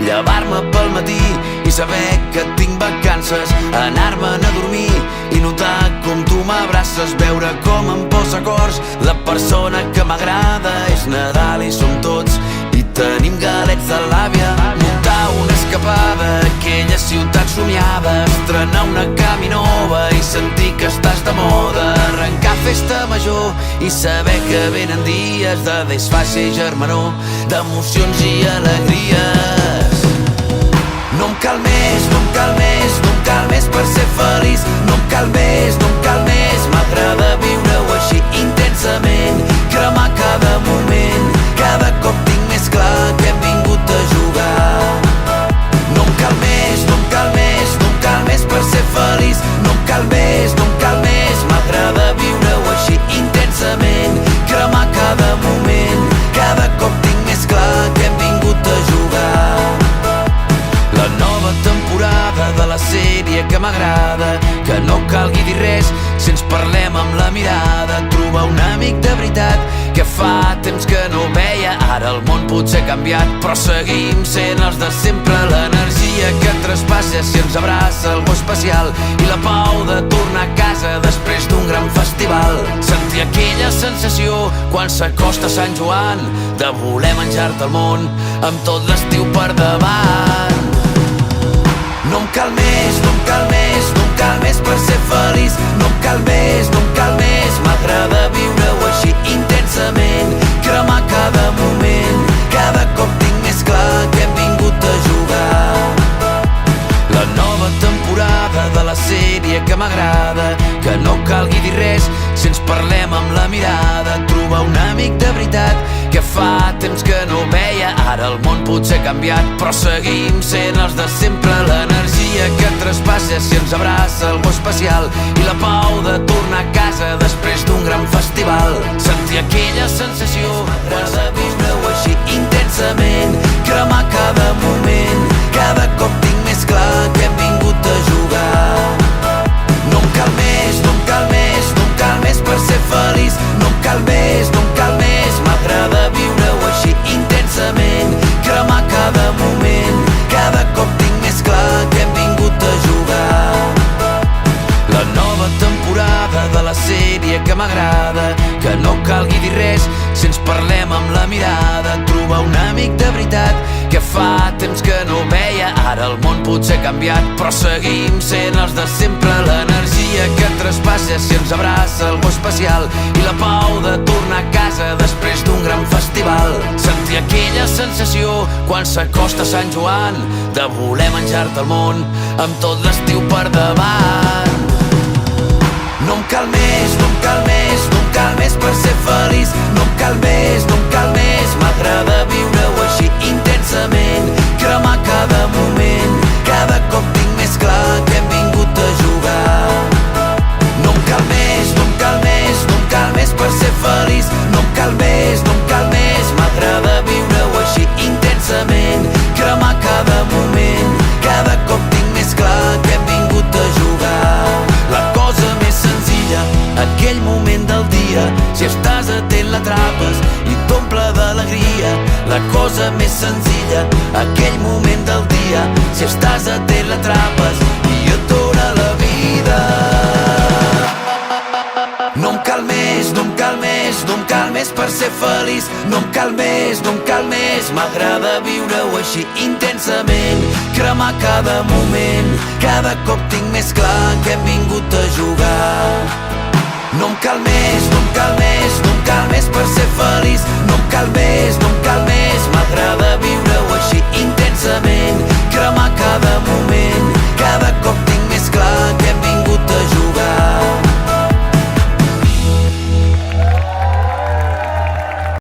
llevar-me pel matí i saber que tinc vacances, anar-me'n a dormir i notar com tu m'abraces, veure com em posa cors la persona que m'agrada. És Nadal i som tots i tenim galets de l'àvia, muntar una escapada a aquella ciutat somiada, estrenar una camí nova i sentir que estàs de moda, arrencar festa major i saber que venen dies de desfase i germanor, d'emocions i alegries. No em cal més, no em cal més, no em cal més per ser feliç, no em cal més, no em cal més, m'agrada viure-ho així intensament, cremar cada moment, cada cop tinc més clar que hem vingut a jugar. No em cal més, no em cal més, no em cal més per ser feliç, no em cal més, no em cal més, m'agrada viure-ho així intensament, cremar cada moment, cada cop tinc més clar que hem vingut a jugar. La nova temporada de la sèrie que m'agrada, que no calgui dir res si ens parlem amb la mirada, trobar un amic de veritat que fa temps que no veia. Ara el món potser ha canviat però seguim sent els de sempre, l'energia que traspassa si ens abraça algú especial i la pau de tornar a casa després d'un gran festival, sentir aquella sensació quan s'acosta Sant Joan de voler menjar-te el món amb tot l'estiu per davant. No em cal més, no em cal més, no em cal més per ser feliç, no em cal més, no em cal més, m'agrada viure-ho així intensament, cremar cada moment, cada cop tinc més clar que hem vingut a jugar. La nova temporada de la sèrie que m'agrada, que no calgui dir res si ens parlem amb la mirada, trobar un amic de veritat que fa temps que no veia. Ara el món potser ha canviat però seguim sent els de sempre, l'energia que traspassa si ens abraça algú especial i la pau de tornar a casa després d'un gran festival, sentir aquella sensació m'agrada viure-ho així intensament, cremar cada moment, cada cop tinc més clar que hem vingut a jugar. No em cal més, no em cal més, no em cal més per ser feliç, no em cal més, no em cal més, m'agrada viure-ho així intensament, cremar cada moment, cada cop tinc més clar que hem vingut a jugar. La nova temporada de la sèrie que m'agrada, que no calgui dir res si ens parlem amb la mirada, trobar un amic de veritat que fa temps que no veia. Ara el món potser ha canviat però seguim sent els de sempre, l'energia que traspassa si ens abraça algú especial i la pau de tornar a casa després d'un gran festival, sentir aquella sensació quan s'acosta Sant Joan de voler menjar-te el món amb tot l'estiu per davant. No em cal més, no em cal més, no em cal més per ser feliç, no em cal més, no em cal més, m'agrada viure-ho així intensament, cremar cada moment, cada cop tinc més clar que hem vingut a jugar. No em cal més, no em cal més, no em cal més per ser feliç, no em cal més, no em cal més, m'agrada viure-ho així intensament, cremar cada moment, cada cop tinc més clar que hem vingut a jugar. La cosa més senzilla, aquell moment del dia, si estàs atent l'atrapes i t'omple d'alegria. La cosa més senzilla, aquell moment del dia, si estàs atent l'atrapes i et dóna la vida. No em cal més, no em cal més, no em cal més per ser feliç, no em cal més, no em cal més, m'agrada viure-ho així intensament, cremar cada moment, cada cop tinc més clar que hem vingut a jugar. No em cal més, no em cal més, no em cal més per ser feliç, no em cal més, no em cal més, m'agrada viure